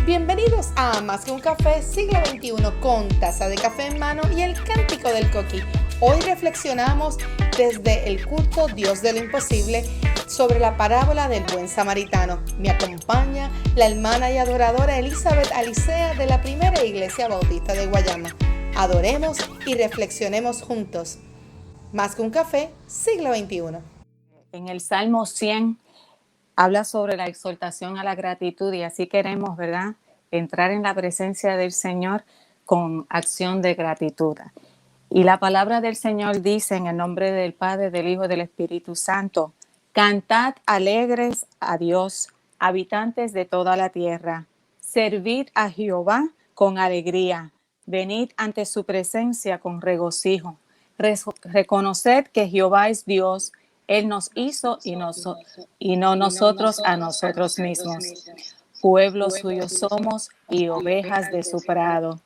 Bienvenidos a Más que un Café, siglo XXI, con taza de café en mano y el cántico del coqui. Hoy reflexionamos desde el culto Dios de lo Imposible sobre la parábola del buen samaritano. Me acompaña la hermana y adoradora Elizabeth Alicea de la Primera Iglesia Bautista de Guayama. Adoremos y reflexionemos juntos. Más que un café, siglo XXI. En el Salmo 100 habla sobre la exhortación a la gratitud y así queremos, ¿verdad?, entrar en la presencia del Señor con acción de gratitud. Y la palabra del Señor dice, en el nombre del Padre, del Hijo y del Espíritu Santo: cantad alegres a Dios, habitantes de toda la tierra. Servid a Jehová con alegría. Venid ante su presencia con regocijo. Reconoced que Jehová es Dios. Él nos hizo y no nosotros a nosotros mismos. Pueblo suyo somos y ovejas de su prado.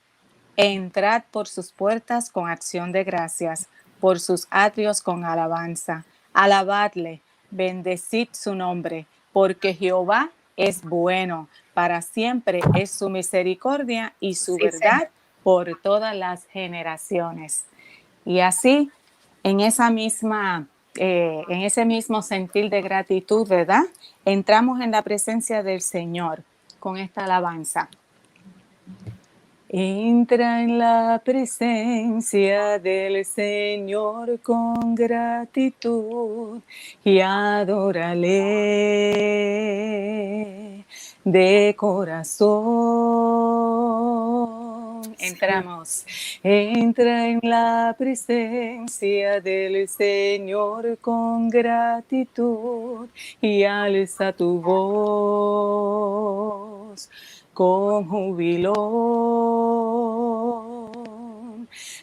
Entrad por sus puertas con acción de gracias, por sus atrios con alabanza. Alabadle, bendecid su nombre, porque Jehová es bueno, para siempre es su misericordia y su verdad por todas las generaciones. Y así, en ese mismo sentir de gratitud, ¿verdad?, entramos en la presencia del Señor con esta alabanza. Entra en la presencia del Señor con gratitud y adórale de corazón. Entramos. Entra en la presencia del Señor con gratitud y alza tu voz con júbilo.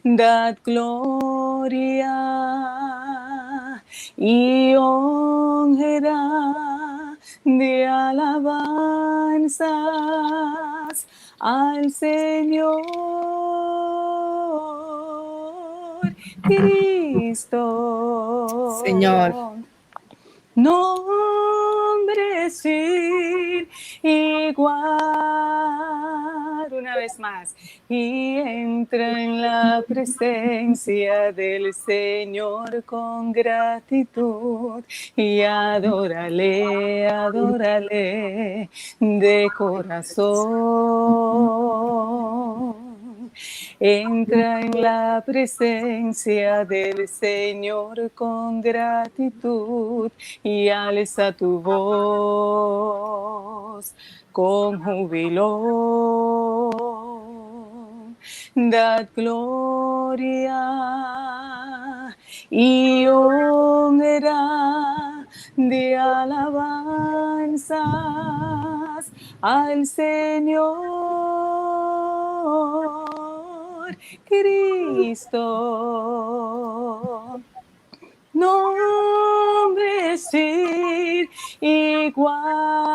Dad gloria y honra de alabanzas al Señor Cristo. Señor. Nombre sin igual. Una vez más. Y entra en la presencia del Señor con gratitud y adórale, adórale de corazón. Entra en la presencia del Señor con gratitud y alza tu voz con júbilo. Dad gloria y honra de alabanzas al Señor Cristo. Nombre sin igual,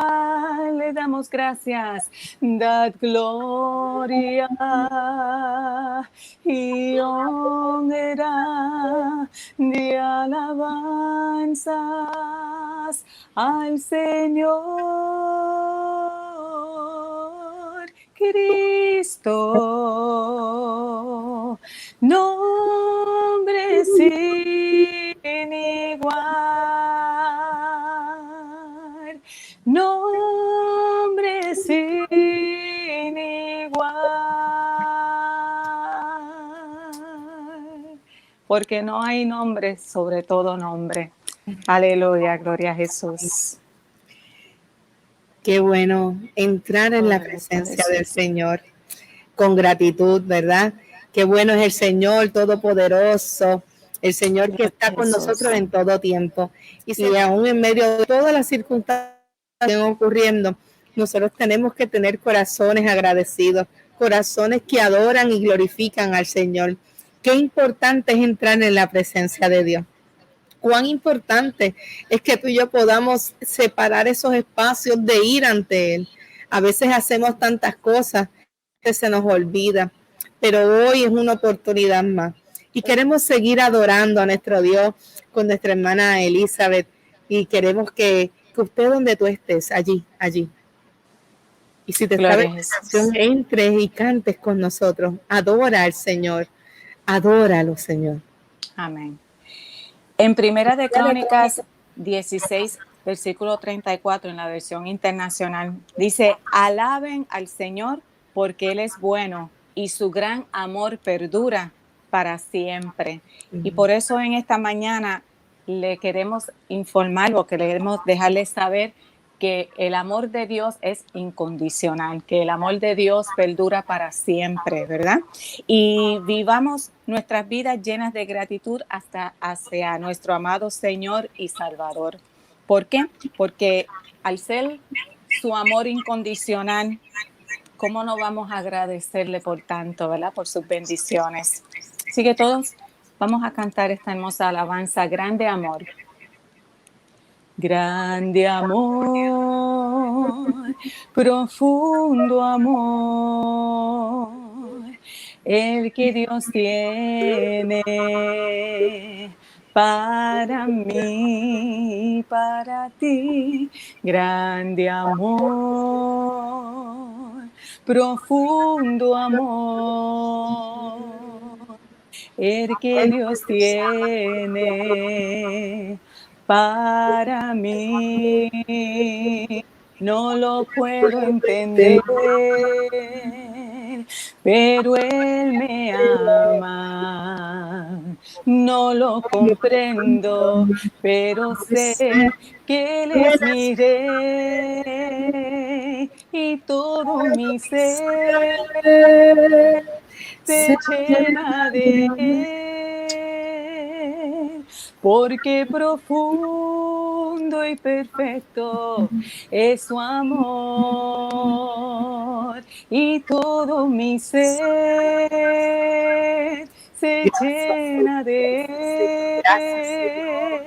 le damos gracias. Dad gloria y honra de alabanzas al Señor Cristo. Nombre sin igual, nombre sin igual, porque no hay nombre sobre todo nombre. Aleluya, gloria a Jesús. Qué bueno entrar en la presencia del Señor con gratitud, ¿verdad? Qué bueno es el Señor Todopoderoso, el Señor que está con nosotros en todo tiempo. Y aún en medio de todas las circunstancias que están ocurriendo, nosotros tenemos que tener corazones agradecidos, corazones que adoran y glorifican al Señor. Qué importante es entrar en la presencia de Dios. Cuán importante es que tú y yo podamos separar esos espacios de ir ante Él. A veces hacemos tantas cosas que se nos olvida, pero hoy es una oportunidad más. Y queremos seguir adorando a nuestro Dios con nuestra hermana Elizabeth. Y queremos que usted, donde tú estés, allí, Y si te sabes esta canción, entres y cantes con nosotros. Adora al Señor. Adóralo, Señor. Amén. En Primera de Crónicas 16, versículo 34, en la versión internacional, dice: alaben al Señor porque Él es bueno y su gran amor perdura para siempre. Y por eso en esta mañana le queremos informar o queremos dejarles saber que el amor de Dios es incondicional, que el amor de Dios perdura para siempre, ¿verdad? Y vivamos nuestras vidas llenas de gratitud hasta hacia nuestro amado Señor y Salvador. ¿Por qué? Porque al ser su amor incondicional, ¿cómo no vamos a agradecerle por tanto, ¿verdad? Por sus bendiciones. Así que todos vamos a cantar esta hermosa alabanza, Grande Amor. Grande amor, profundo amor, el que Dios tiene para mí, para ti. Grande amor, profundo amor, el que Dios tiene para mí. No lo puedo entender, pero Él me ama. No lo comprendo, pero sé que Él es mi rey y todo mi ser se llena de Él, porque profundo y perfecto es su amor, y todo mi ser se llena de Él,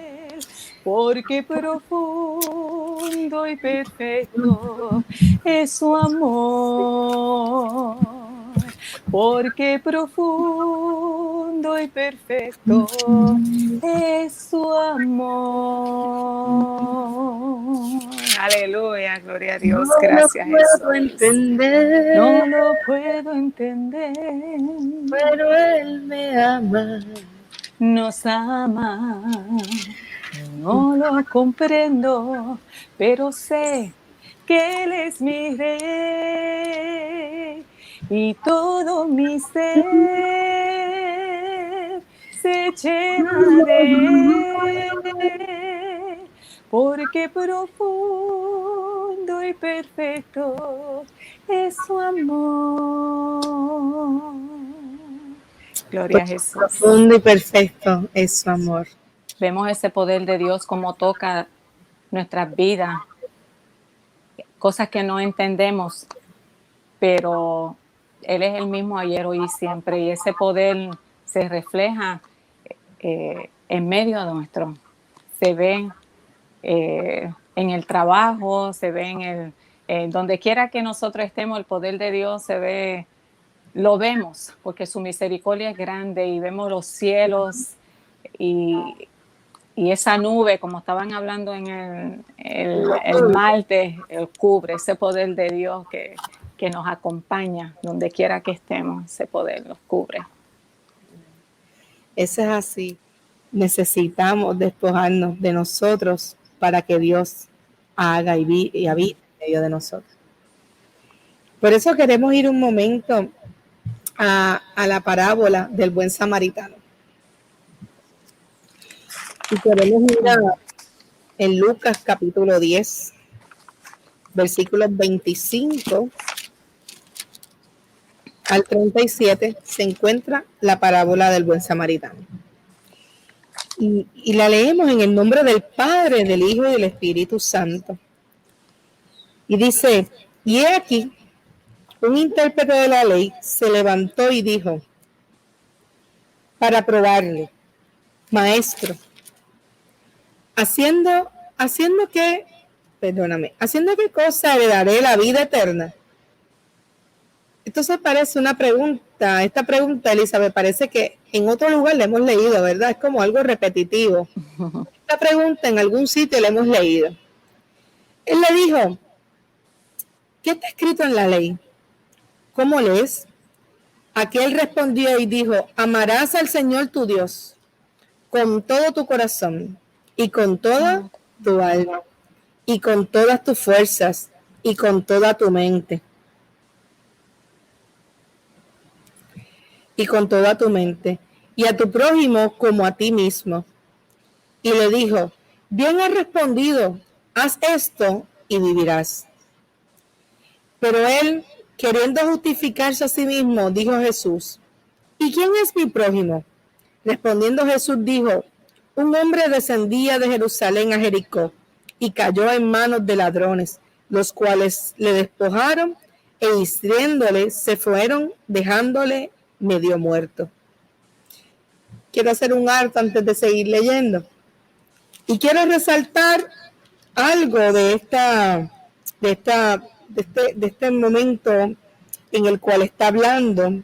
porque profundo y perfecto es su amor. Porque profundo y perfecto es su amor. Aleluya, gloria a Dios, gracias Jesús. No lo puedo entender, pero Él me ama. Nos ama. No lo comprendo, pero sé que Él es mi rey y todo mi ser se llena de Él, porque profundo y perfecto es su amor. Gloria a Jesús. Profundo y perfecto es su amor. Vemos ese poder de Dios como toca nuestras vidas, cosas que no entendemos, pero Él es el mismo ayer, hoy y siempre, y ese poder se refleja en medio de nuestro. Se ve en el trabajo, se ve donde quiera que nosotros estemos, el poder de Dios se ve, lo vemos, porque su misericordia es grande y vemos los cielos y esa nube, como estaban hablando en el martes, cubre ese poder de Dios que nos acompaña donde quiera que estemos, ese poder nos cubre. Eso es así. Necesitamos despojarnos de nosotros para que Dios haga y habite en medio de nosotros. Por eso queremos ir un momento a la parábola del buen samaritano. Y queremos ir en Lucas capítulo 10, versículos 25 al 37, se encuentra la parábola del buen samaritano. Y la leemos en el nombre del Padre, del Hijo y del Espíritu Santo. Y dice: y he aquí, un intérprete de la ley se levantó y dijo, para probarle: maestro, haciendo qué cosa heredaré la vida eterna. Entonces parece una pregunta, esta pregunta, Elizabeth, parece que en otro lugar la hemos leído, ¿verdad? Es como algo repetitivo. Esta pregunta en algún sitio la hemos leído. Él le dijo: ¿qué está escrito en la ley? ¿Cómo lees? Aquel respondió y dijo, amarás al Señor tu Dios con todo tu corazón y con toda tu alma y con todas tus fuerzas y con toda tu mente. Y con toda tu mente. Y a tu prójimo como a ti mismo. Y le dijo, bien has respondido, haz esto y vivirás. Pero él, queriendo justificarse a sí mismo, dijo a Jesús, ¿y quién es mi prójimo? Respondiendo Jesús dijo, un hombre descendía de Jerusalén a Jericó y cayó en manos de ladrones, los cuales le despojaron e hiriéndole se fueron, dejándole medio muerto. Quiero hacer un alto antes de seguir leyendo. Y quiero resaltar algo de este momento en el cual está hablando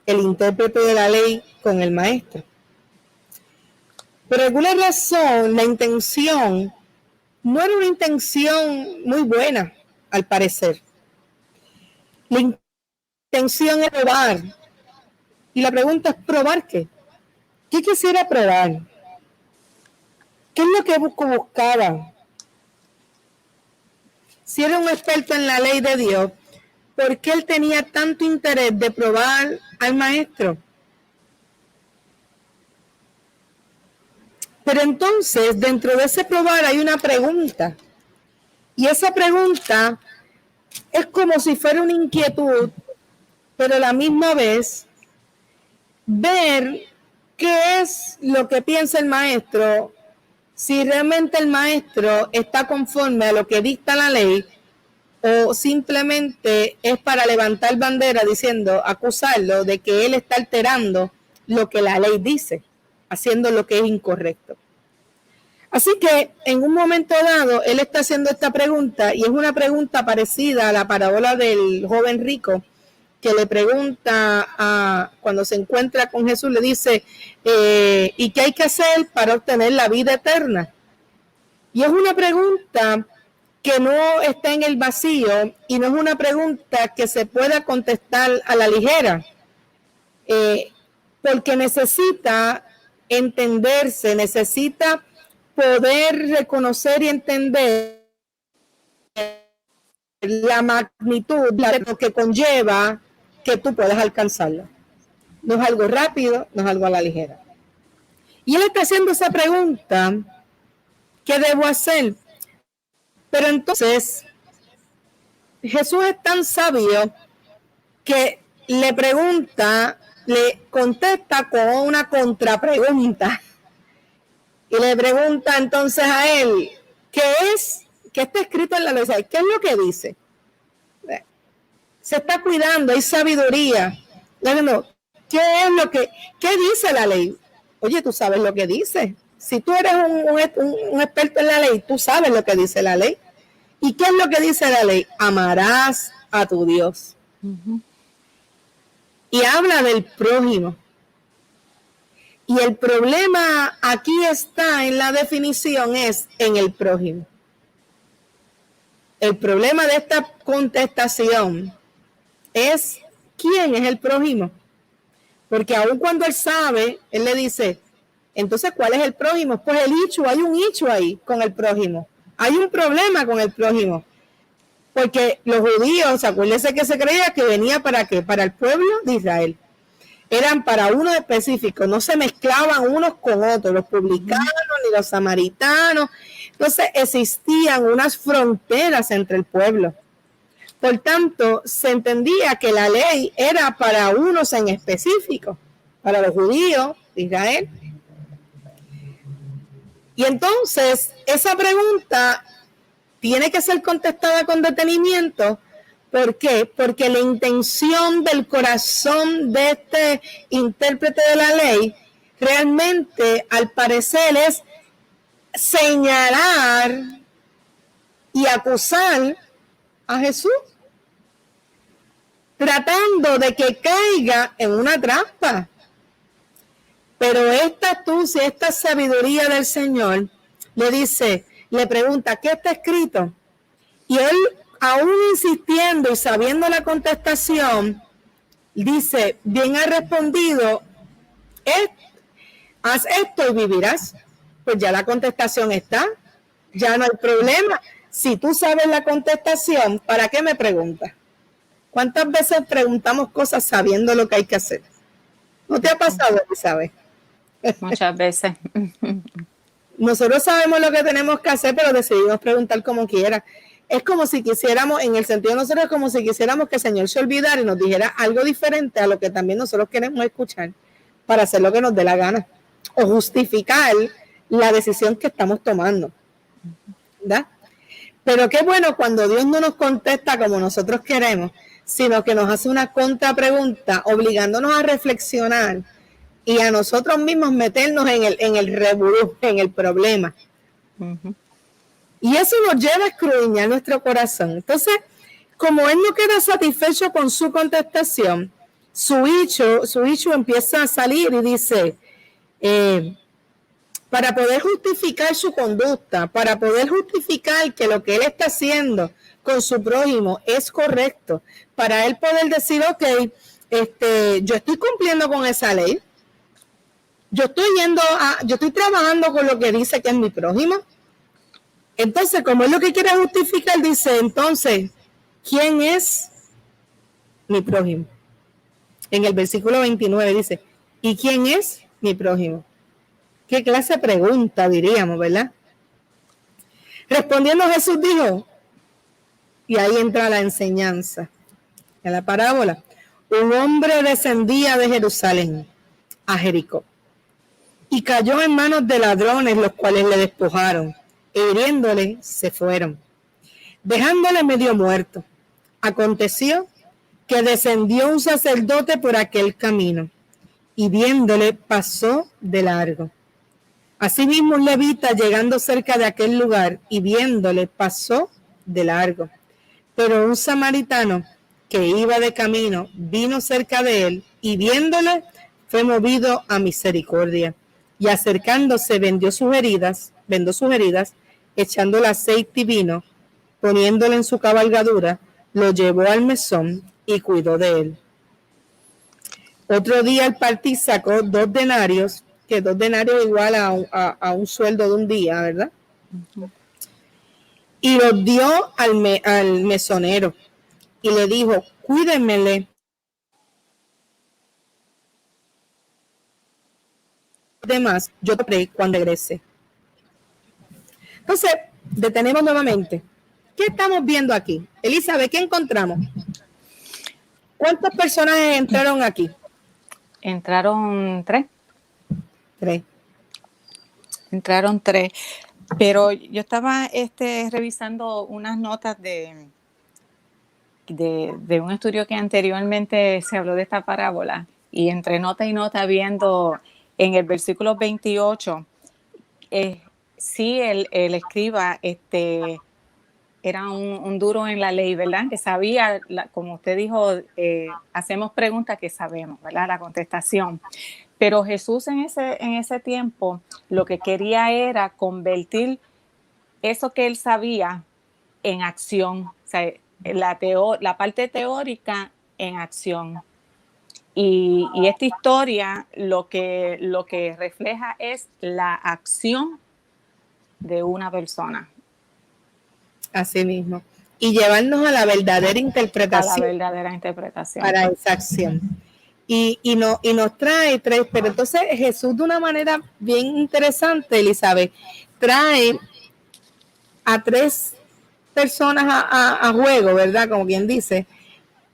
el intérprete de la ley con el maestro. Por alguna razón, la intención no era una intención muy buena, al parecer. La intención es probar. Y la pregunta es, ¿probar qué? ¿Qué quisiera probar? ¿Qué es lo que buscaba? Si era un experto en la ley de Dios, ¿por qué él tenía tanto interés de probar al maestro? Pero entonces, dentro de ese probar hay una pregunta. Y esa pregunta es como si fuera una inquietud, pero a la misma vez ver qué es lo que piensa el maestro, si realmente el maestro está conforme a lo que dicta la ley o simplemente es para levantar bandera diciendo, acusarlo de que él está alterando lo que la ley dice, haciendo lo que es incorrecto. Así que en un momento dado, él está haciendo esta pregunta y es una pregunta parecida a la parábola del joven rico que le pregunta cuando se encuentra con Jesús, le dice, ¿y qué hay que hacer para obtener la vida eterna? Y es una pregunta que no está en el vacío y no es una pregunta que se pueda contestar a la ligera, porque necesita entenderse, necesita poder reconocer y entender la magnitud de lo que conlleva que tú puedas alcanzarlo. No es algo rápido, no es algo a la ligera. Y él está haciendo esa pregunta, ¿qué debo hacer? Pero entonces, Jesús es tan sabio que le pregunta, le contesta con una contrapregunta. Y le pregunta entonces a él, ¿qué está escrito en la ley? ¿Qué es lo que dice? Se está cuidando, hay sabiduría. No, ¿qué dice la ley? Oye, tú sabes lo que dice. Si tú eres un experto en la ley, tú sabes lo que dice la ley. ¿Y qué es lo que dice la ley? Amarás a tu Dios. Uh-huh. Y habla del prójimo. Y el problema aquí está en la definición, es en el prójimo. El problema de esta contestación es quién es el prójimo. Porque aun cuando él sabe, él le dice, entonces, ¿cuál es el prójimo? Pues hay un hecho ahí con el prójimo. Hay un problema con el prójimo. Porque los judíos, acuérdense que se creía que venía ¿para qué? Para el pueblo de Israel. Eran para uno específico, no se mezclaban unos con otros, los publicanos ni los samaritanos. Entonces existían unas fronteras entre el pueblo. Por tanto, se entendía que la ley era para unos en específico, para los judíos de Israel. Y entonces, esa pregunta tiene que ser contestada con detenimiento. ¿Por qué? Porque la intención del corazón de este intérprete de la ley realmente, al parecer, es señalar y acusar a Jesús, tratando de que caiga en una trampa. Pero esta astucia, esta sabiduría del Señor le pregunta, ¿qué está escrito? Y él, aún insistiendo y sabiendo la contestación, dice, bien has respondido, haz esto y vivirás. Pues ya la contestación está, ya no hay problema. Si tú sabes la contestación, ¿para qué me preguntas? ¿Cuántas veces preguntamos cosas sabiendo lo que hay que hacer? ¿No te ha pasado, Elizabeth? Muchas veces. Nosotros sabemos lo que tenemos que hacer, pero decidimos preguntar como quiera. Es como si quisiéramos, en el sentido de nosotros, como si quisiéramos que el Señor se olvidara y nos dijera algo diferente a lo que también nosotros queremos escuchar para hacer lo que nos dé la gana o justificar la decisión que estamos tomando, ¿verdad? Pero qué bueno cuando Dios no nos contesta como nosotros queremos, sino que nos hace una contrapregunta, obligándonos a reflexionar y a nosotros mismos meternos en el revolú, en el problema. Uh-huh. Y eso nos lleva a escudriñar nuestro corazón. Entonces, como él no queda satisfecho con su contestación, su hecho empieza a salir y dice, para poder justificar su conducta, para poder justificar que lo que él está haciendo con su prójimo es correcto, para él poder decir, ok, yo estoy cumpliendo con esa ley, yo estoy trabajando con lo que dice que es mi prójimo. Entonces, como es lo que quiere justificar, dice, entonces, ¿quién es mi prójimo? En el versículo 29 dice, ¿y quién es mi prójimo? ¿Qué clase de pregunta diríamos, verdad? Respondiendo Jesús dijo, y ahí entra la enseñanza, en la parábola, un hombre descendía de Jerusalén a Jericó y cayó en manos de ladrones, los cuales le despojaron e hiriéndole se fueron, dejándole medio muerto. Aconteció que descendió un sacerdote por aquel camino y viéndole pasó de largo. Asimismo un levita llegando cerca de aquel lugar y viéndole pasó de largo. Pero un samaritano que iba de camino vino cerca de él y viéndole fue movido a misericordia y acercándose vendó sus heridas, echándole aceite y vino, poniéndole en su cabalgadura, lo llevó al mesón y cuidó de él. Otro día al partir sacó 2 denarios, que 2 denarios igual a un sueldo de un día, ¿verdad? Uh-huh. Y los dio al mesonero y le dijo, cuídenmele. Además, yo te cuando regrese. Entonces, detenemos nuevamente. ¿Qué estamos viendo aquí? Elizabeth, ¿qué encontramos? ¿Cuántas personas entraron aquí? Entraron 3. 3. Entraron 3. Pero yo estaba revisando unas notas de un estudio que anteriormente se habló de esta parábola y entre nota y nota viendo en el versículo 28, sí el escriba era un duro en la ley, ¿verdad? Que sabía, como usted dijo, hacemos preguntas que sabemos, ¿verdad? La contestación. Pero Jesús en ese tiempo lo que quería era convertir eso que él sabía en acción, o sea, la parte teórica en acción. Y esta historia lo que refleja es la acción de una persona. Así mismo. Y llevarnos a la verdadera interpretación. A la verdadera interpretación. Para esa acción. Y nos trae 3, pero entonces Jesús de una manera bien interesante, Elizabeth, trae a 3 personas a juego, ¿verdad? Como quien dice,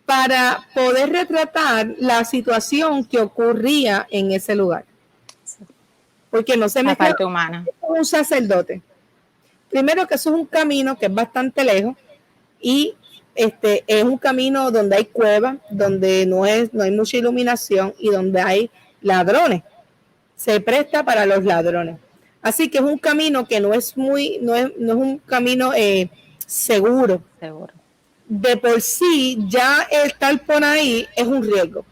para poder retratar la situación que ocurría en ese lugar. Porque no se me la parte humana. Un sacerdote. Primero que eso es un camino que es bastante lejos y es un camino donde hay cuevas, donde no hay mucha iluminación y donde hay ladrones. Se presta para los ladrones. Así que es un camino que no es un camino seguro. De por sí, ya estar por ahí es un riesgo.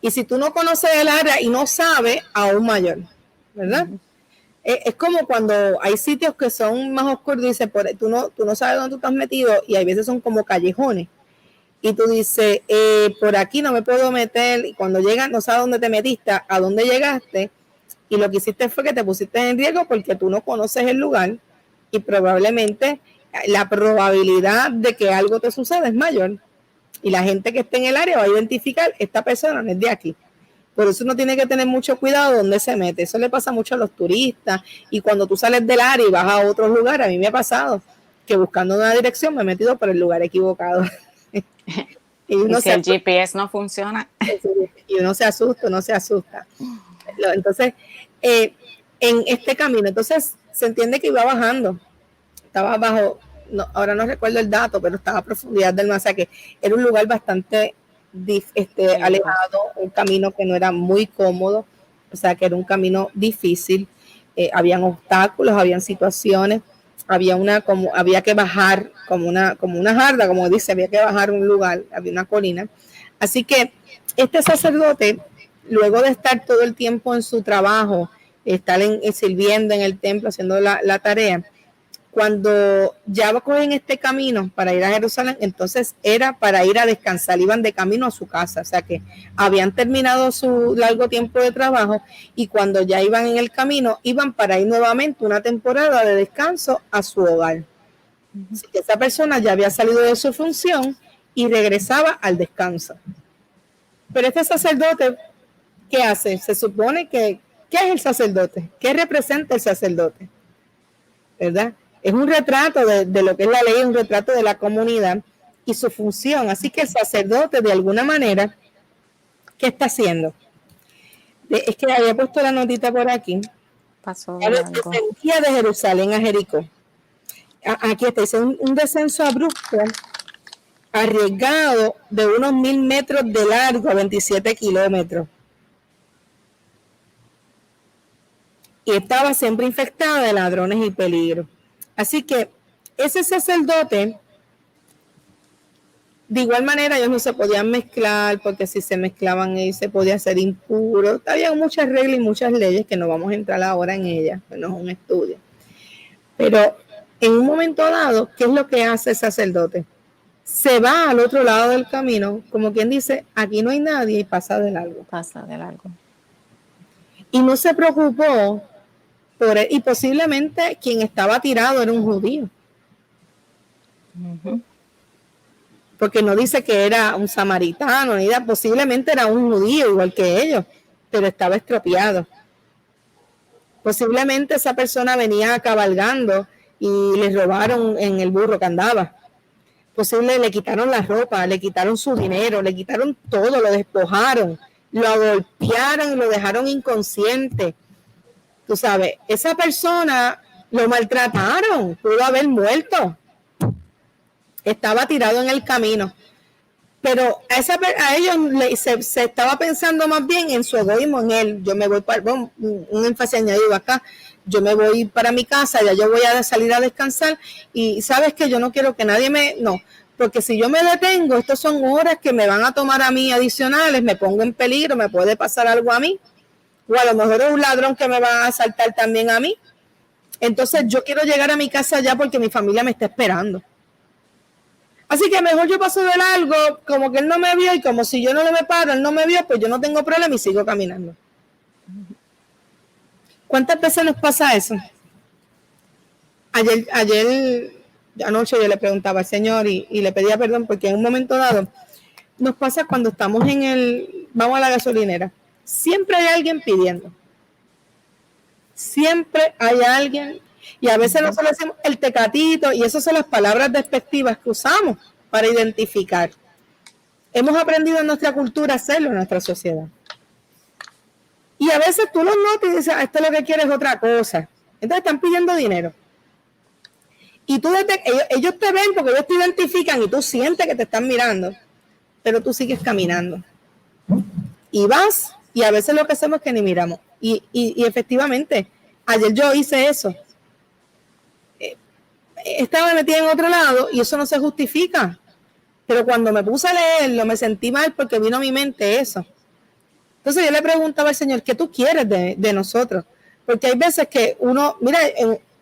Y si tú no conoces el área y no sabes, aún mayor, ¿verdad? Uh-huh. Es como cuando hay sitios que son más oscuros, dice, tú no sabes dónde tú estás metido y hay veces son como callejones. Y tú dices, por aquí no me puedo meter, y cuando llegas no sabes dónde te metiste, a dónde llegaste, y lo que hiciste fue que te pusiste en riesgo porque tú no conoces el lugar y probablemente la probabilidad de que algo te suceda es mayor. Y la gente que esté en el área va a identificar, esta persona no es de aquí. Por eso uno tiene que tener mucho cuidado donde se mete. Eso le pasa mucho a los turistas. Y cuando tú sales del área y vas a otros lugares, a mí me ha pasado que buscando una dirección me he metido por el lugar equivocado. y si el GPS no funciona. Y uno se asusta. Entonces, en este camino, entonces se entiende que iba bajando. Estaba bajo, ahora no recuerdo el dato, pero estaba a profundidad del mar. O sea que era un lugar bastante alejado, un camino que no era muy cómodo, o sea que era un camino difícil. Habían obstáculos, habían situaciones, había que bajar como una jarda, como dice, había que bajar un lugar, había una colina. Así que este sacerdote, luego de estar todo el tiempo en su trabajo, estar sirviendo en el templo, haciendo la tarea, cuando ya cogen este camino para ir a Jerusalén, entonces era para ir a descansar, iban de camino a su casa, o sea que habían terminado su largo tiempo de trabajo y cuando ya iban en el camino, iban para ir nuevamente una temporada de descanso a su hogar. Así que esa persona ya había salido de su función y regresaba al descanso. Pero este sacerdote, ¿qué hace? Se supone que, ¿qué es el sacerdote? ¿Qué representa el sacerdote? ¿Verdad? Es un retrato de lo que es la ley, un retrato de la comunidad y su función. Así que el sacerdote, de alguna manera, ¿qué está haciendo? Es que había puesto la notita por aquí. Pasó descendía de Jerusalén a Jericó. Aquí está, dice un descenso abrupto, arriesgado de unos 1000 metros de largo a 27 kilómetros. Y estaba siempre infectada de ladrones y peligros. Así que ese sacerdote, de igual manera ellos no se podían mezclar, porque si se mezclaban ellos se podía ser impuro. Había muchas reglas y muchas leyes que no vamos a entrar ahora en ellas, no es un estudio. Pero en un momento dado, ¿qué es lo que hace el sacerdote? Se va al otro lado del camino, como quien dice, aquí no hay nadie y pasa de largo. Pasa de largo. Y no se preocupó por él, y posiblemente quien estaba tirado era un judío. Porque no dice que era un samaritano, ni nada, posiblemente era un judío igual que ellos, pero estaba estropeado. Posiblemente esa persona venía cabalgando y le robaron en el burro que andaba. Posible le quitaron la ropa, le quitaron su dinero, le quitaron todo, lo despojaron, lo golpearon y lo dejaron inconsciente. Tú sabes, esa persona lo maltrataron, pudo haber muerto. Estaba tirado en el camino. Pero a ellos se estaba pensando más bien en su egoísmo, en él. Yo me voy para, un énfasis añadido acá, yo me voy para mi casa, ya yo voy a salir a descansar y sabes que yo no quiero que nadie no, porque si yo me detengo, estas son horas que me van a tomar a mí adicionales, me pongo en peligro, me puede pasar algo a mí. O a lo mejor es un ladrón que me va a asaltar también a mí. Entonces yo quiero llegar a mi casa ya porque mi familia me está esperando. Así que mejor yo paso de largo, como que él no me vio y como si yo no me paro, él no me vio, pues yo no tengo problema y sigo caminando. ¿Cuántas veces nos pasa eso? Ayer anoche yo le preguntaba al Señor y le pedía perdón porque en un momento dado nos pasa cuando estamos vamos a la gasolinera. Siempre hay alguien pidiendo. Siempre hay alguien. Y a veces nosotros hacemos el tecatito y esas son las palabras despectivas que usamos para identificar. Hemos aprendido en nuestra cultura a hacerlo en nuestra sociedad. Y a veces tú los notas y dices, esto es lo que quieres, otra cosa. Entonces están pidiendo dinero. Y tú ellos te ven porque ellos te identifican y tú sientes que te están mirando, pero tú sigues caminando. Y vas, y a veces lo que hacemos es que ni miramos. Y efectivamente, ayer yo hice eso. Estaba metida en otro lado y eso no se justifica. Pero cuando me puse a leerlo, me sentí mal porque vino a mi mente eso. Entonces yo le preguntaba al Señor, ¿qué tú quieres de nosotros? Porque hay veces que uno, mira,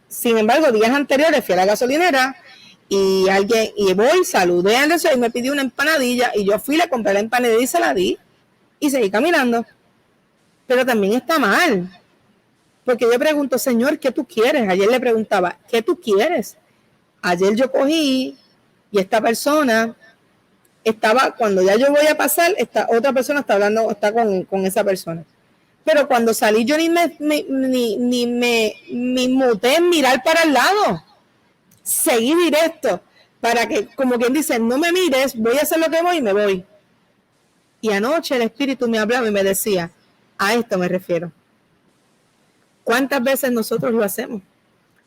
sin embargo, días anteriores fui a la gasolinera y voy, saludé a Anderson y me pidió una empanadilla y yo fui, le compré la empanadilla y se la di y seguí caminando. Pero también está mal. Porque yo pregunto, Señor, ¿qué tú quieres? Ayer le preguntaba, ¿qué tú quieres? Ayer yo cogí y esta persona estaba, cuando ya yo voy a pasar, otra persona está hablando, está con esa persona. Pero cuando salí yo ni me muté en mirar para el lado. Seguí directo para que, como quien dice, no me mires, voy a hacer lo que voy y me voy. Y anoche el Espíritu me hablaba y me decía, a esto me refiero. ¿Cuántas veces nosotros lo hacemos?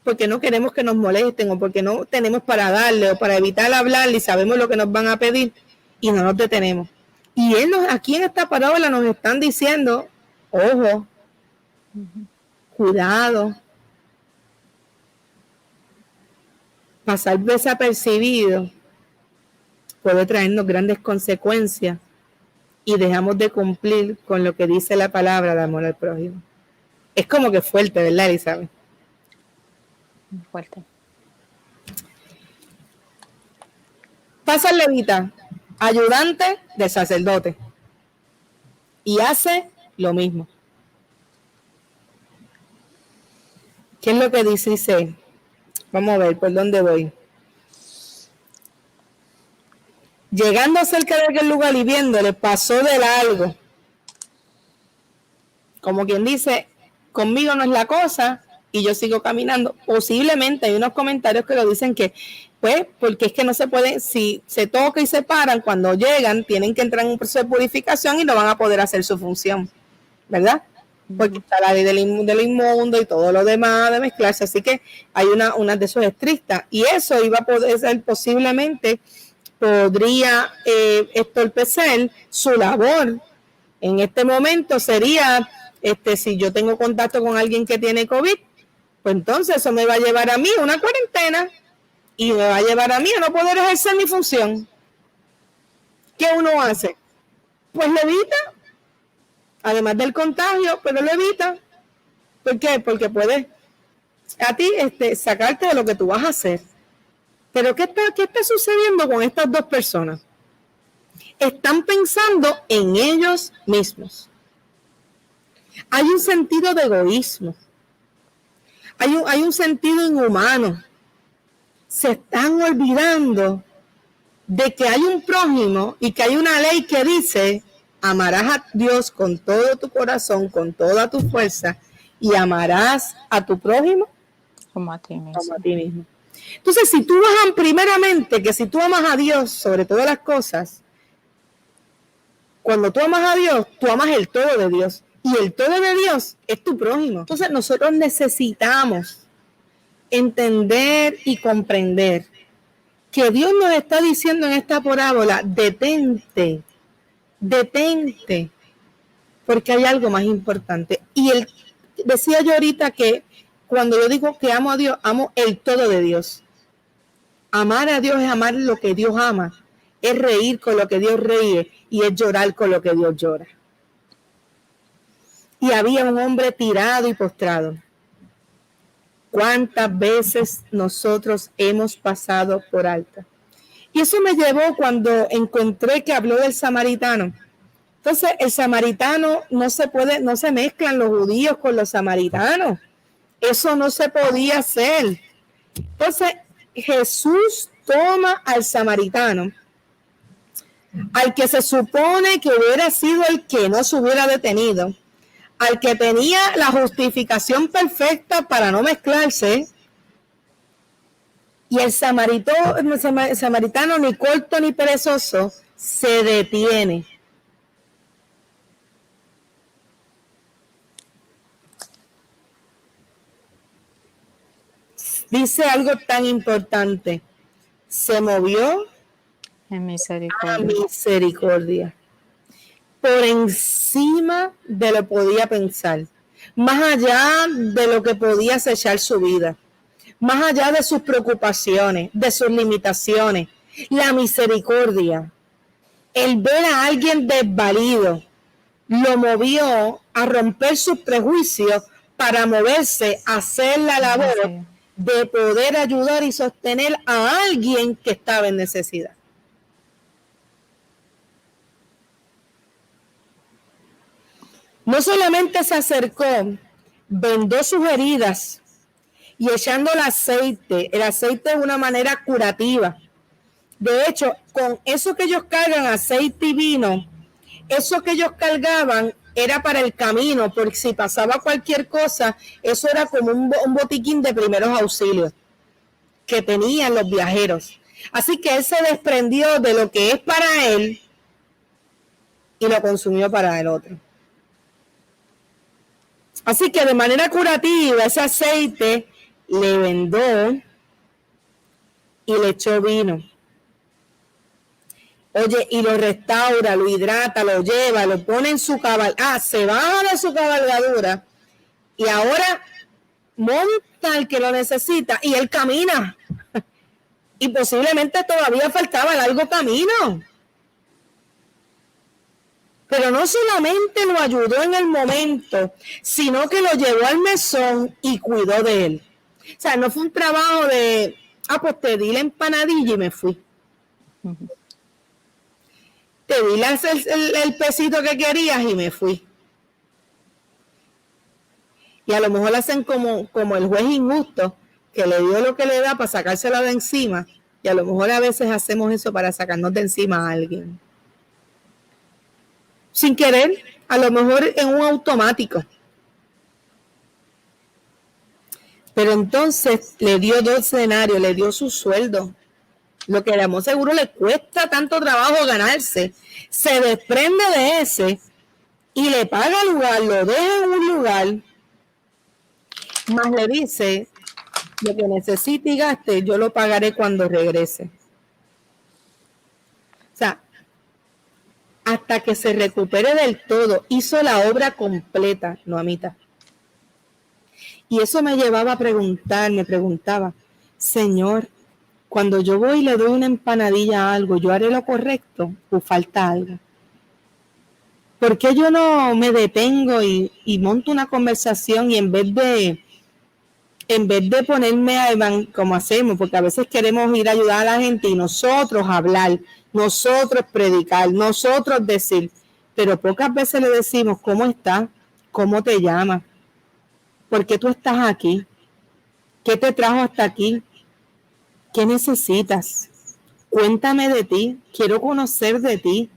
Porque no queremos que nos molesten o porque no tenemos para darle o para evitar hablarle y sabemos lo que nos van a pedir y no nos detenemos. Y aquí en esta parábola nos están diciendo, ojo, cuidado, pasar desapercibido puede traernos grandes consecuencias y dejamos de cumplir con lo que dice la palabra de amor al prójimo. Es como que fuerte, ¿verdad, Elizabeth? Fuerte. Pasa el levita, ayudante del sacerdote, y hace lo mismo. ¿Qué es lo que dice? Vamos a ver por dónde voy. Llegando cerca de aquel lugar y viéndole, pasó de largo. Como quien dice, conmigo no es la cosa y yo sigo caminando. Posiblemente hay unos comentarios que lo dicen que, pues, porque es que no se puede, si se toca y se paran, cuando llegan, tienen que entrar en un proceso de purificación y no van a poder hacer su función, ¿verdad? Porque está la ley del inmundo y todo lo demás de mezclarse. Así que hay una de esos estrictas. Y eso iba a poder ser posiblemente, podría estorpecer su labor. En este momento sería, si yo tengo contacto con alguien que tiene COVID, pues entonces eso me va a llevar a mí a una cuarentena y me va a llevar a mí a no poder ejercer mi función. ¿Qué uno hace? Pues lo evita, además del contagio, pero lo evita. ¿Por qué? Porque puede a ti sacarte de lo que tú vas a hacer. Pero ¿qué está sucediendo con estas dos personas? Están pensando en ellos mismos. Hay un sentido de egoísmo. Hay un sentido inhumano. Se están olvidando de que hay un prójimo y que hay una ley que dice, amarás a Dios con todo tu corazón, con toda tu fuerza, y amarás a tu prójimo como a ti mismo. Como a ti mismo. Entonces, si tú vas primeramente, que si tú amas a Dios sobre todas las cosas, cuando tú amas a Dios, tú amas el todo de Dios. Y el todo de Dios es tu prójimo. Entonces, nosotros necesitamos entender y comprender que Dios nos está diciendo en esta parábola, detente, porque hay algo más importante. Y decía yo ahorita que cuando yo digo que amo a Dios, amo el todo de Dios. Amar a Dios es amar lo que Dios ama, es reír con lo que Dios ríe y es llorar con lo que Dios llora. Y había un hombre tirado y postrado. ¿Cuántas veces nosotros hemos pasado por alto? Y eso me llevó cuando encontré que habló del samaritano. Entonces, el samaritano no se mezclan los judíos con los samaritanos. Eso no se podía hacer. Entonces, Jesús toma al samaritano, al que se supone que hubiera sido el que no se hubiera detenido, al que tenía la justificación perfecta para no mezclarse, y el samaritano, ni corto ni perezoso, se detiene. Dice algo tan importante, se movió en misericordia. A misericordia. Por encima de lo que podía pensar, más allá de lo que podía acechar su vida, más allá de sus preocupaciones, de sus limitaciones, la misericordia, el ver a alguien desvalido, lo movió a romper sus prejuicios para moverse, hacer la labor de poder ayudar y sostener a alguien que estaba en necesidad. No solamente se acercó, vendó sus heridas y echando el aceite es una manera curativa. De hecho, con eso que ellos cargan, aceite y vino, eso que ellos cargaban era para el camino, porque si pasaba cualquier cosa, eso era como un botiquín de primeros auxilios que tenían los viajeros. Así que él se desprendió de lo que es para él y lo consumió para el otro. Así que de manera curativa, ese aceite le vendó y le echó vino. Oye, y lo restaura, lo hidrata, lo lleva, lo pone en su cabalgadura. Se baja de su cabalgadura y ahora monta al que lo necesita y él camina. Y posiblemente todavía faltaba largo camino. Pero no solamente lo ayudó en el momento, sino que lo llevó al mesón y cuidó de él. O sea, no fue un trabajo de, pues te di la empanadilla y me fui. Te di el pesito que querías y me fui. Y a lo mejor hacen como el juez injusto, que le dio lo que le da para sacársela de encima. Y a lo mejor a veces hacemos eso para sacarnos de encima a alguien. Sin querer, a lo mejor en un automático. Pero entonces le dio 2 denarios, le dio su sueldo. Lo que éramos seguro le cuesta tanto trabajo ganarse. Se desprende de ese y le paga lugar, lo deja en un lugar, más le dice, lo que necesite y gaste, yo lo pagaré cuando regrese. O sea, hasta que se recupere del todo, hizo la obra completa, no a mitad. Y eso me llevaba a preguntar, me preguntaba, Señor, cuando yo voy y le doy una empanadilla a algo, ¿yo haré lo correcto o falta algo? ¿Por qué yo no me detengo y monto una conversación y en vez de ponerme como hacemos, porque a veces queremos ir a ayudar a la gente y nosotros hablar, nosotros predicar, nosotros decir, pero pocas veces le decimos, ¿cómo estás? ¿Cómo te llamas? ¿Por qué tú estás aquí? ¿Qué te trajo hasta aquí? ¿Qué necesitas? Cuéntame de ti, quiero conocer de ti.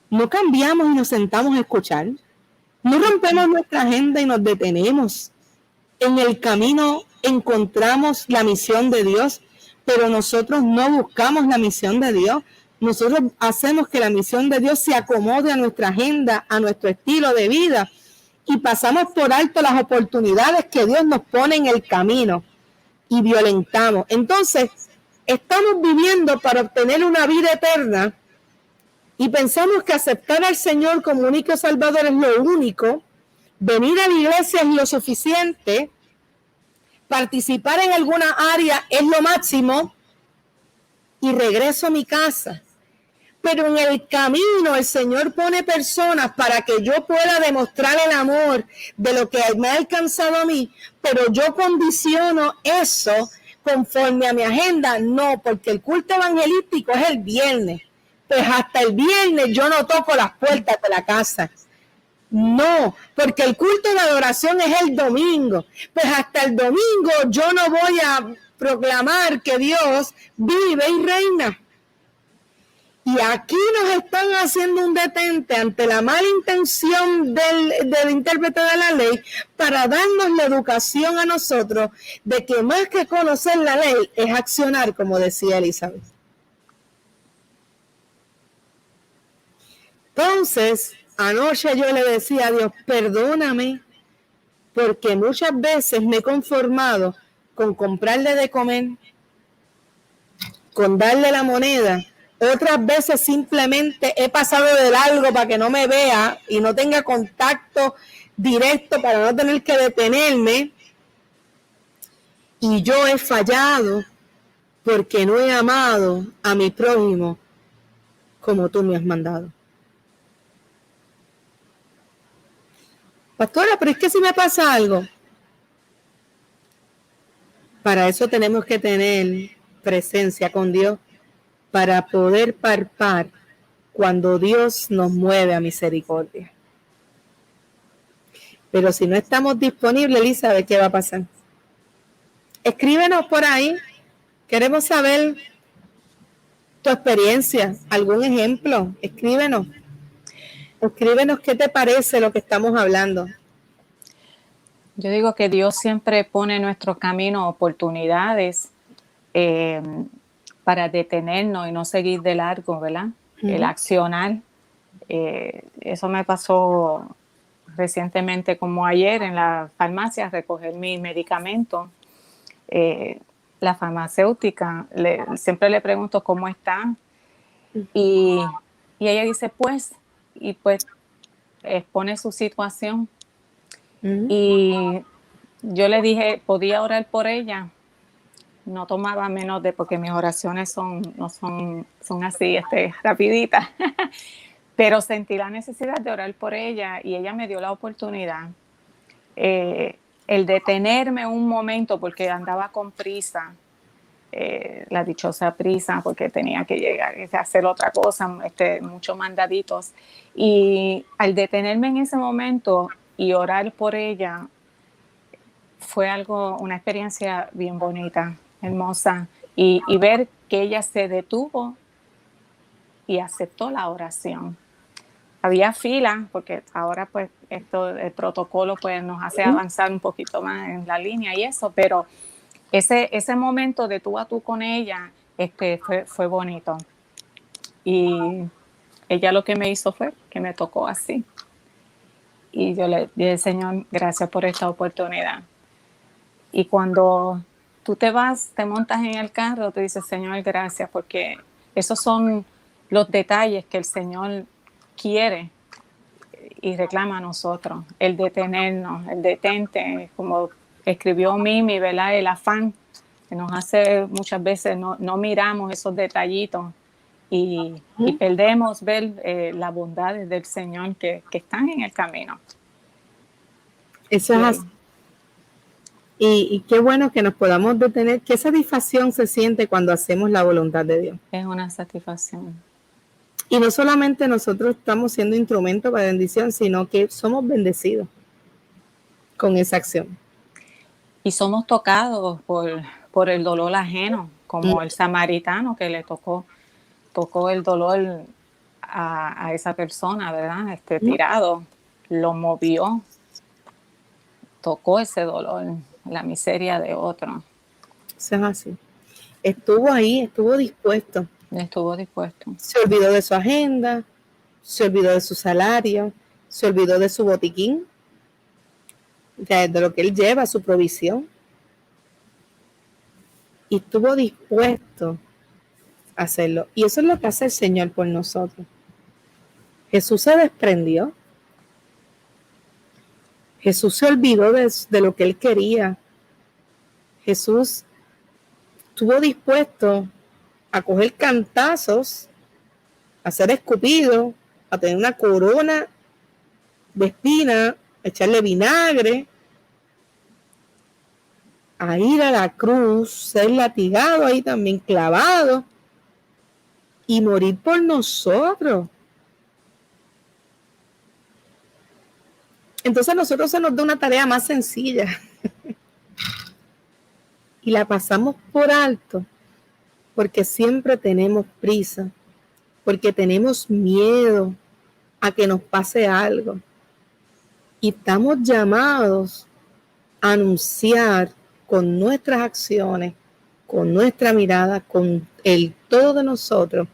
No cambiamos y nos sentamos a escuchar. No rompemos nuestra agenda y nos detenemos. En el camino encontramos la misión de Dios, pero nosotros no buscamos la misión de Dios. Nosotros hacemos que la misión de Dios se acomode a nuestra agenda, a nuestro estilo de vida y pasamos por alto las oportunidades que Dios nos pone en el camino y violentamos. Entonces, estamos viviendo para obtener una vida eterna y pensamos que aceptar al Señor como único Salvador es lo único, venir a la iglesia es lo suficiente, participar en alguna área es lo máximo y regreso a mi casa. Pero en el camino el Señor pone personas para que yo pueda demostrar el amor de lo que me ha alcanzado a mí, pero yo condiciono eso conforme a mi agenda. No, porque el culto evangelístico es el viernes. Pues hasta el viernes yo no toco las puertas de la casa. No, porque el culto de adoración es el domingo. Pues hasta el domingo yo no voy a proclamar que Dios vive y reina. Y aquí nos están haciendo un detente ante la mala intención del intérprete de la ley para darnos la educación a nosotros de que más que conocer la ley es accionar, como decía Elizabeth. Entonces, anoche yo le decía a Dios, perdóname, porque muchas veces me he conformado con comprarle de comer, con darle la moneda. Otras veces simplemente he pasado de largo para que no me vea y no tenga contacto directo para no tener que detenerme. Y yo he fallado porque no he amado a mi prójimo como tú me has mandado. Pastora, pero es que si me pasa algo. Para eso tenemos que tener presencia con Dios, para poder palpar cuando Dios nos mueve a misericordia. Pero si no estamos disponibles, Elizabeth, ¿qué va a pasar? Escríbenos por ahí. Queremos saber tu experiencia, algún ejemplo. Escríbenos. Escríbenos qué te parece lo que estamos hablando. Yo digo que Dios siempre pone en nuestro camino oportunidades para detenernos y no seguir de largo, ¿verdad? El accionar. Eso me pasó recientemente, como ayer, en la farmacia, a recoger mi medicamento. La farmacéutica, siempre le pregunto cómo está, y ella dice, pues expone su situación. Y yo le dije, ¿podía orar por ella? No tomaba menos porque mis oraciones son así, rapiditas. Pero sentí la necesidad de orar por ella y ella me dio la oportunidad. El detenerme un momento porque andaba con prisa, la dichosa prisa, porque tenía que llegar a hacer otra cosa, muchos mandaditos. Y al detenerme en ese momento y orar por ella, fue una experiencia bien bonita, hermosa. Y ver que ella se detuvo y aceptó la oración. Había fila, porque ahora pues el protocolo pues nos hace avanzar un poquito más en la línea y eso, pero ese momento de tú a tú con ella fue bonito. Y ella lo que me hizo fue que me tocó así. Y yo le dije, Señor, gracias por esta oportunidad. Y cuando tú te montas en el carro, te dices, Señor, gracias, porque esos son los detalles que el Señor quiere y reclama a nosotros. El detenernos, el detente, como escribió Mimi, ¿verdad? El afán que nos hace muchas veces no miramos esos detallitos y perdemos ver las bondades del Señor que están en el camino. Eso es así. Y qué bueno que nos podamos detener. Qué satisfacción se siente cuando hacemos la voluntad de Dios. Es una satisfacción. Y no solamente nosotros estamos siendo instrumentos para bendición, sino que somos bendecidos con esa acción. Y somos tocados por el dolor ajeno, como el samaritano que le tocó el dolor a esa persona, ¿verdad? Tirado, lo movió, tocó ese dolor, la miseria de otro. Eso es así. Estuvo ahí, estuvo dispuesto. Estuvo dispuesto. Se olvidó de su agenda, se olvidó de su salario, se olvidó de su botiquín, de lo que él lleva, su provisión. Y estuvo dispuesto a hacerlo. Y eso es lo que hace el Señor por nosotros. Jesús se desprendió. Jesús se olvidó de lo que él quería. Jesús estuvo dispuesto a coger cantazos, a ser escupido, a tener una corona de espina, a echarle vinagre, a ir a la cruz, ser latigado ahí también, clavado, y morir por nosotros. Entonces a nosotros se nos da una tarea más sencilla y la pasamos por alto porque siempre tenemos prisa, porque tenemos miedo a que nos pase algo. Y estamos llamados a anunciar con nuestras acciones, con nuestra mirada, con el todo de nosotros,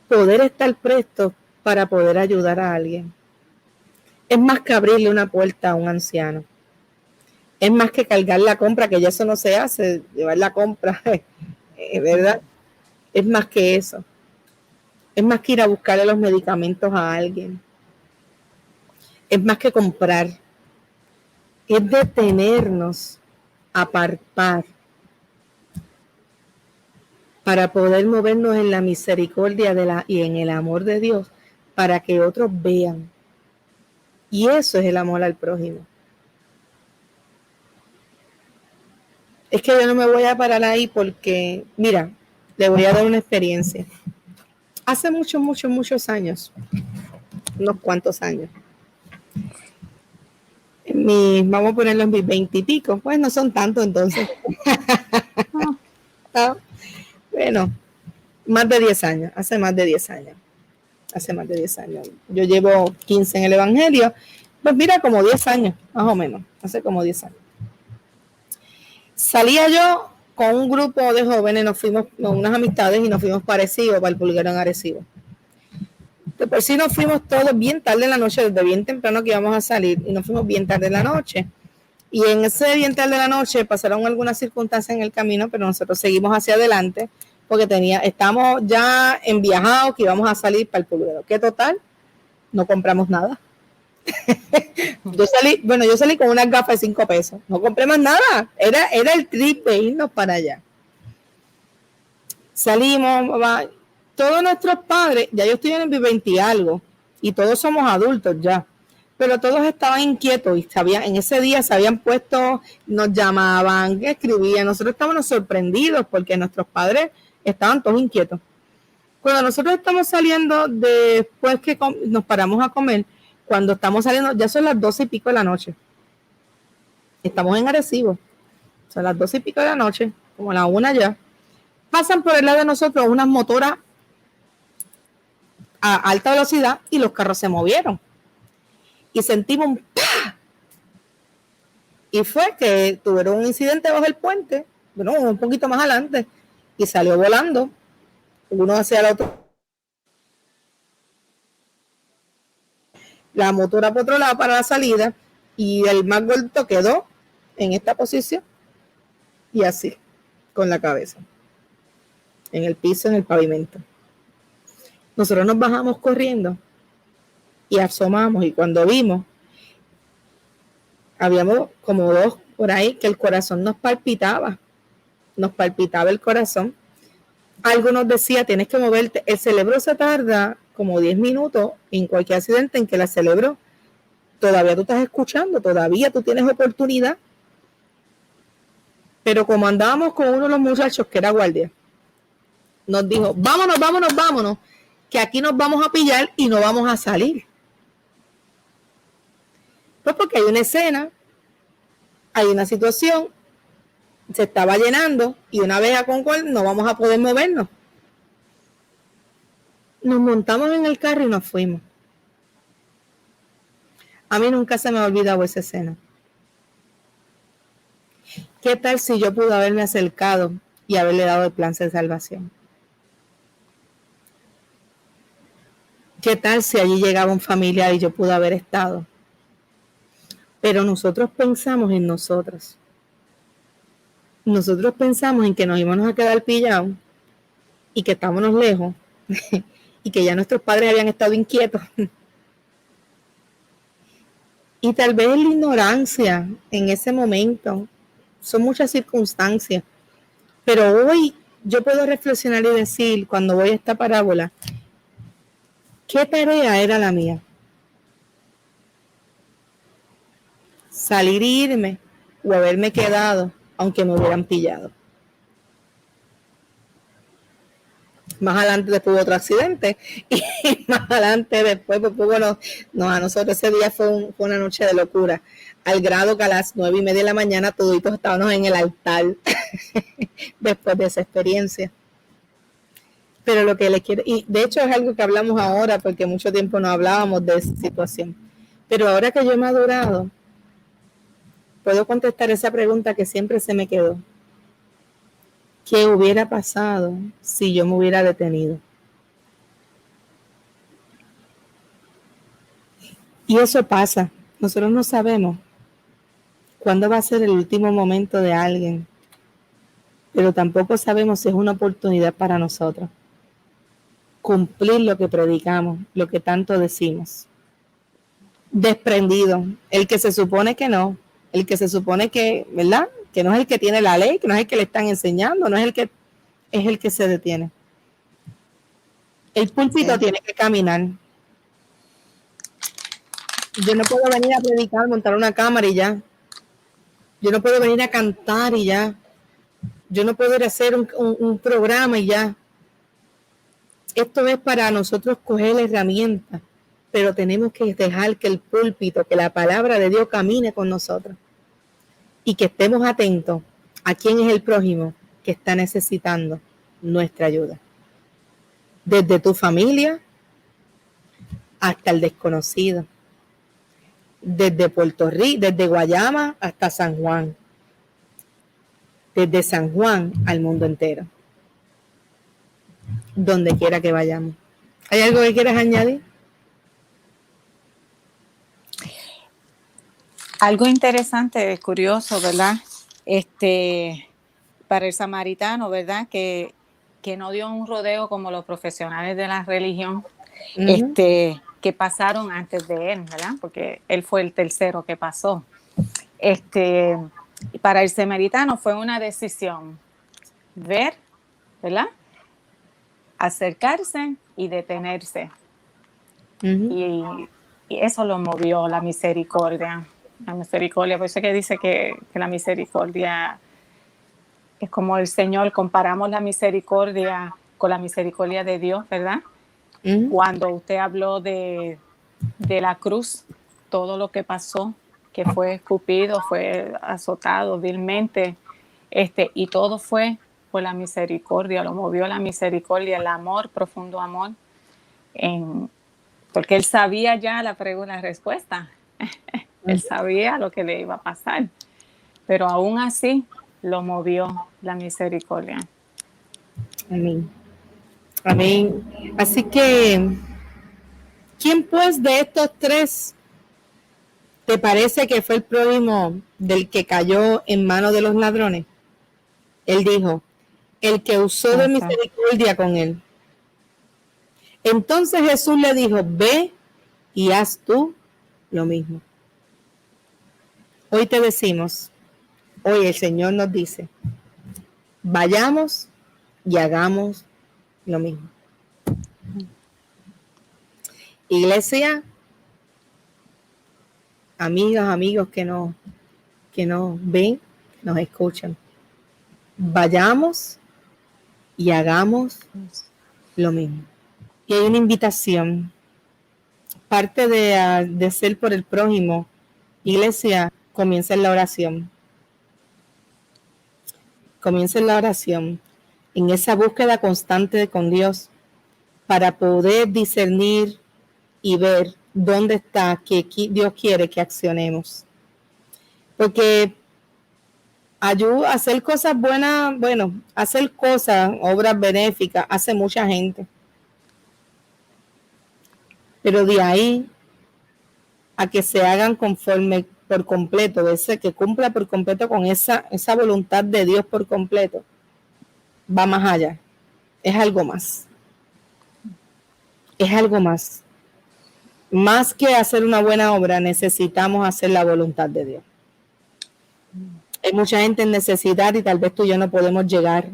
poder estar prestos para poder ayudar a alguien. Es más que abrirle una puerta a un anciano. Es más que cargar la compra, que ya eso no se hace, llevar la compra, ¿verdad? Es más que eso. Es más que ir a buscarle los medicamentos a alguien. Es más que comprar. Es detenernos a palpar para poder movernos en la misericordia y en el amor de Dios, para que otros vean Y eso es el amor al prójimo. Es que yo no me voy a parar ahí porque, mira, le voy a dar una experiencia. Hace muchos años, unos cuantos años, vamos a ponerlo en mis 20 y pico, pues no son tantos entonces. Ah, bueno, más de 10 años, hace más de 10 años. Yo llevo 15 en el Evangelio, pues mira, como 10 años, más o menos, hace como 10 años. Salía yo con un grupo de jóvenes, nos fuimos con unas amistades y nos fuimos para Arecibo, para el Pulguero en Arecibo. De por sí nos fuimos todos bien tarde en la noche, desde bien temprano que íbamos a salir, y nos fuimos bien tarde en la noche. Y en ese bien tarde de la noche pasaron algunas circunstancias en el camino, pero nosotros seguimos hacia adelante porque estábamos ya enviajados que íbamos a salir para el Pulguero. ¿Qué total? No compramos nada. Yo salí con unas gafas de 5 pesos. No compré más nada. Era el trip de irnos para allá. Salimos, mamá. Todos nuestros padres, ya yo estoy en el 20 y algo, y todos somos adultos ya. Pero todos estaban inquietos y en ese día se habían puesto, nos llamaban, escribían. Nosotros estábamos sorprendidos porque nuestros padres estaban todos inquietos. Cuando nosotros estamos saliendo, después que nos paramos a comer, cuando estamos saliendo, ya son las 12 y pico de la noche. Estamos en Arecibo. Son las 12 y pico de la noche, como la 1 ya. Pasan por el lado de nosotros unas motoras a alta velocidad y los carros se movieron. Y sentimos un ¡pah! Y fue que tuvieron un incidente bajo el puente, bueno, un poquito más adelante, y salió volando uno hacia el otro. La motora por otro lado para la salida y el más gordito quedó en esta posición y así, con la cabeza en el piso, en el pavimento. Nosotros nos bajamos corriendo y asomamos, y cuando vimos, habíamos como 2 por ahí que el corazón nos palpitaba el corazón. Algo nos decía, tienes que moverte. El cerebro se tarda como 10 minutos en cualquier accidente en que el cerebro, todavía tú estás escuchando, todavía tú tienes oportunidad. Pero como andábamos con uno de los muchachos que era guardia, nos dijo, vámonos, que aquí nos vamos a pillar y no vamos a salir. Pues porque hay una escena, hay una situación, se estaba llenando y una vez a Concord no vamos a poder movernos. Nos montamos en el carro y nos fuimos. A mí nunca se me ha olvidado esa escena. ¿Qué tal si yo pude haberme acercado y haberle dado el plan de salvación? ¿Qué tal si allí llegaba un familiar y yo pude haber estado? Pero nosotros pensamos en nosotros. Nosotros pensamos en que nos íbamos a quedar pillados y que estábamos lejos y que ya nuestros padres habían estado inquietos. Y tal vez la ignorancia en ese momento, son muchas circunstancias, pero hoy yo puedo reflexionar y decir, cuando voy a esta parábola, ¿qué tarea era la mía? Salir e irme o haberme quedado aunque me hubieran pillado. Más adelante después hubo otro accidente y más adelante después pues, bueno, a nosotros ese día fue una noche de locura, al grado que a las 9:30 de la mañana toditos estábamos en el altar después de esa experiencia. Pero lo que les quiero, y de hecho es algo que hablamos ahora porque mucho tiempo no hablábamos de esa situación, pero ahora que yo he madurado puedo contestar esa pregunta que siempre se me quedó. ¿Qué hubiera pasado si yo me hubiera detenido? Y eso pasa. Nosotros no sabemos cuándo va a ser el último momento de alguien, pero tampoco sabemos si es una oportunidad para nosotros cumplir lo que predicamos, lo que tanto decimos. Desprendido, el que se supone que no, el que se supone que, ¿verdad? Que no es el que tiene la ley, que no es el que le están enseñando, no es el que, es el que se detiene. El púlpito tiene que caminar. Yo no puedo venir a predicar, montar una cámara y ya. Yo no puedo venir a cantar y ya. Yo no puedo ir a hacer un programa y ya. Esto es para nosotros coger la herramienta, pero tenemos que dejar que el púlpito, que la palabra de Dios camine con nosotros y que estemos atentos a quién es el prójimo que está necesitando nuestra ayuda. Desde tu familia hasta el desconocido. Desde Puerto Rico, desde Guayama hasta San Juan. Desde San Juan al mundo entero. Donde quiera que vayamos. ¿Hay algo que quieras añadir? Algo interesante, curioso, ¿verdad? Para el samaritano, ¿verdad? Que no dio un rodeo como los profesionales de la religión, que pasaron antes de él, ¿verdad? Porque él fue el tercero que pasó. Para el samaritano fue una decisión ver, ¿verdad? Acercarse y detenerse. Y eso lo movió, la misericordia. La misericordia, por eso que dice que la misericordia es como el Señor, comparamos la misericordia con la misericordia de Dios, ¿verdad? Cuando usted habló de la cruz, todo lo que pasó, que fue escupido, fue azotado vilmente, y todo fue por la misericordia, lo movió la misericordia, el amor, profundo amor, porque él sabía ya la respuesta. Él sabía lo que le iba a pasar, pero aún así lo movió la misericordia. Amén. Amén. Así que, ¿quién pues de estos tres te parece que fue el prójimo del que cayó en manos de los ladrones? Él dijo, el que usó de misericordia con él. Entonces Jesús le dijo, ve y haz tú lo mismo. Hoy te decimos, hoy el Señor nos dice, vayamos y hagamos lo mismo. Iglesia, amigas, amigos que nos ven, nos escuchan, vayamos y hagamos lo mismo. Y hay una invitación, parte de ser por el prójimo. Iglesia, comienza en la oración. Comienza en la oración, en esa búsqueda constante con Dios, para poder discernir y ver dónde está que Dios quiere que accionemos. Porque ayuda a hacer cosas buenas, bueno, hacer cosas, obras benéficas, hace mucha gente. Pero de ahí a que se hagan conforme por completo, ese que cumpla por completo con esa voluntad de Dios por completo, va más allá. Es algo más. Es algo más. Más que hacer una buena obra, necesitamos hacer la voluntad de Dios. Hay mucha gente en necesidad y tal vez tú y yo no podemos llegar,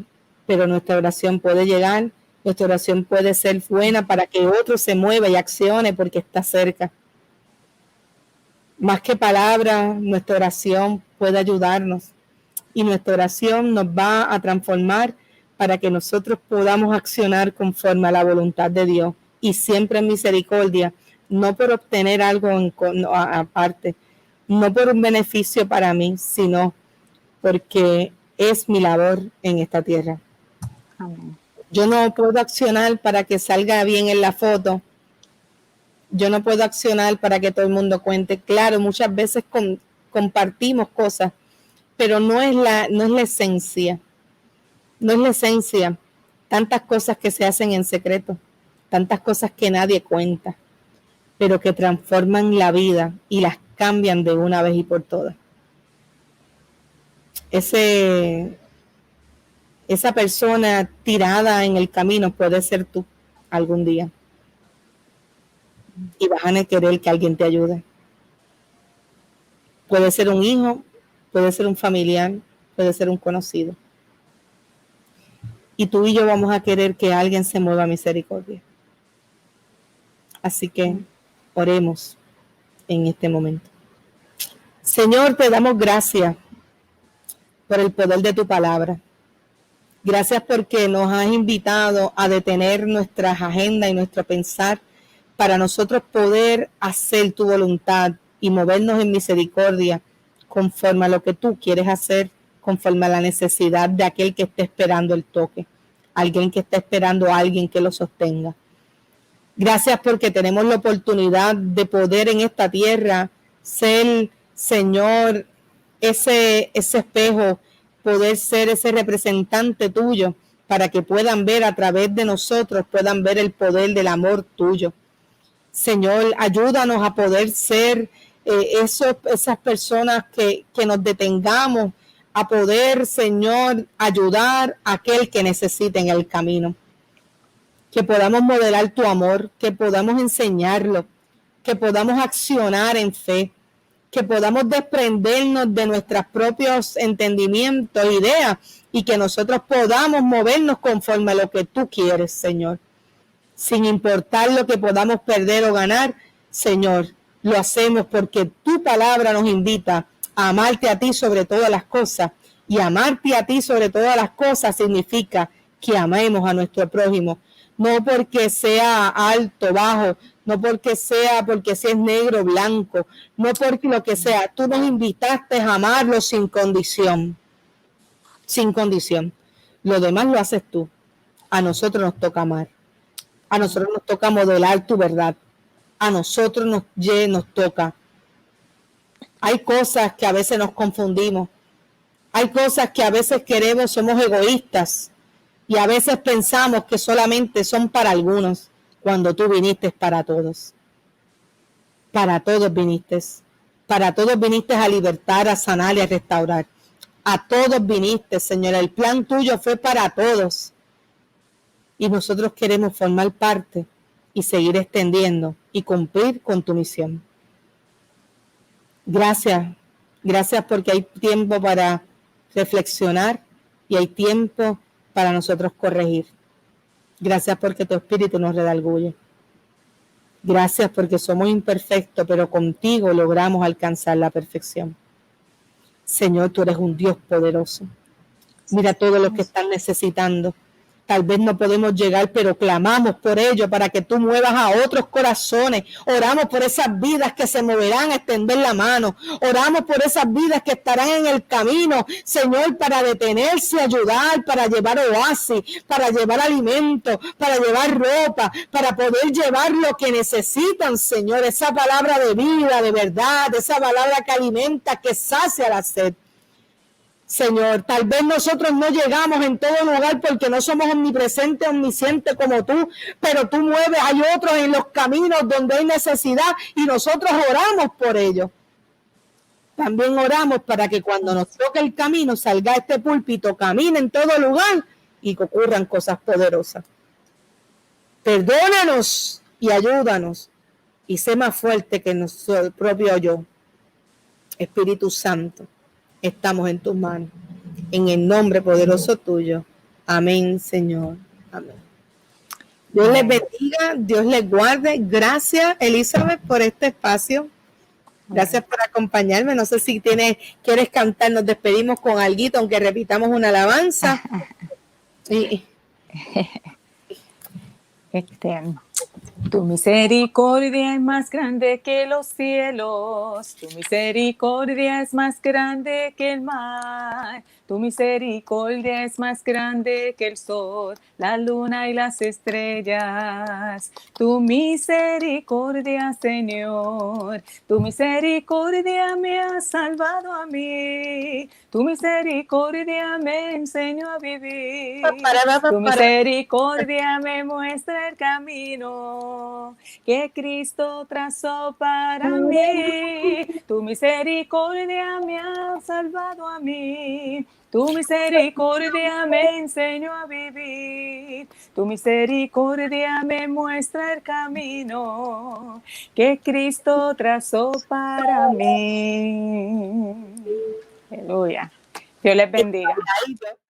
pero nuestra oración puede llegar, nuestra oración puede ser buena para que otro se mueva y accione porque está cerca. Más que palabras, nuestra oración puede ayudarnos y nuestra oración nos va a transformar para que nosotros podamos accionar conforme a la voluntad de Dios y siempre en misericordia, no por obtener algo aparte, no por un beneficio para mí, sino porque es mi labor en esta tierra. Amén. Yo no puedo accionar para que salga bien en la foto. Yo no puedo accionar para que todo el mundo cuente. Claro, muchas veces compartimos cosas, pero no es la esencia. No es la esencia. Tantas cosas que se hacen en secreto, tantas cosas que nadie cuenta, pero que transforman la vida y las cambian de una vez y por todas. Esa persona tirada en el camino puede ser tú algún día. Y vas a querer que alguien te ayude. Puede ser un hijo, puede ser un familiar, puede ser un conocido. Y tú y yo vamos a querer que alguien se mueva a misericordia. Así que oremos en este momento. Señor, te damos gracias por el poder de tu palabra. Gracias porque nos has invitado a detener nuestras agendas y nuestro pensar para nosotros poder hacer tu voluntad y movernos en misericordia conforme a lo que tú quieres hacer, conforme a la necesidad de aquel que esté esperando el toque, alguien que está esperando a alguien que lo sostenga. Gracias porque tenemos la oportunidad de poder en esta tierra ser, Señor, ese espejo, poder ser ese representante tuyo para que puedan ver a través de nosotros, puedan ver el poder del amor tuyo. Señor, ayúdanos a poder ser esas personas que nos detengamos a poder, Señor, ayudar a aquel que necesite en el camino. Que podamos modelar tu amor, que podamos enseñarlo, que podamos accionar en fe, que podamos desprendernos de nuestros propios entendimientos, ideas, y que nosotros podamos movernos conforme a lo que tú quieres, Señor. Sin importar lo que podamos perder o ganar, Señor, lo hacemos porque tu palabra nos invita a amarte a ti sobre todas las cosas, y amarte a ti sobre todas las cosas significa que amemos a nuestro prójimo. No porque sea alto, bajo, no porque si es negro, blanco, no porque lo que sea. Tú nos invitaste a amarlo sin condición. Sin condición. Lo demás lo haces tú. A nosotros nos toca amar. A nosotros nos toca modelar tu verdad. A nosotros nos toca. Hay cosas que a veces nos confundimos. Hay cosas que a veces queremos, somos egoístas. Y a veces pensamos que solamente son para algunos, cuando tú viniste para todos. Para todos viniste. Para todos viniste a libertar, a sanar y a restaurar. A todos viniste, Señor. El plan tuyo fue para todos. Y nosotros queremos formar parte y seguir extendiendo y cumplir con tu misión. Gracias. Gracias porque hay tiempo para reflexionar y hay tiempo para nosotros corregir. Gracias porque tu espíritu nos redarguye. Gracias porque somos imperfectos, pero contigo logramos alcanzar la perfección. Señor, tú eres un Dios poderoso. Mira todo lo que están necesitando. Tal vez no podemos llegar, pero clamamos por ello para que tú muevas a otros corazones. Oramos por esas vidas que se moverán a extender la mano. Oramos por esas vidas que estarán en el camino, Señor, para detenerse, ayudar, para llevar oasis, para llevar alimento, para llevar ropa, para poder llevar lo que necesitan, Señor. Esa palabra de vida, de verdad, esa palabra que alimenta, que sacia la sed. Señor, tal vez nosotros no llegamos en todo lugar porque no somos omnipresentes, omniscientes como tú, pero tú mueves, hay otros en los caminos donde hay necesidad y nosotros oramos por ellos. También oramos para que cuando nos toque el camino salga este púlpito, camine en todo lugar y que ocurran cosas poderosas. Perdónanos y ayúdanos y sé más fuerte que nuestro propio yo. Espíritu Santo, estamos en tus manos. En el nombre poderoso tuyo. Amén, Señor. Amén. Dios les bendiga, Dios les guarde. Gracias, Elizabeth, por este espacio. Gracias por acompañarme. No sé si quieres cantar. Nos despedimos con alguito, aunque repitamos una alabanza. Tu misericordia es más grande que los cielos, tu misericordia es más grande que el mar, tu misericordia es más grande que el sol, la luna y las estrellas. Tu misericordia, Señor, tu misericordia me ha salvado a mí, tu misericordia me enseñó a vivir, tu misericordia me muestra el camino que Cristo trazó para mí. Tu misericordia me ha salvado a mí. Tu misericordia me enseñó a vivir. Tu misericordia me muestra el camino que Cristo trazó para mí. Aleluya. Dios les bendiga.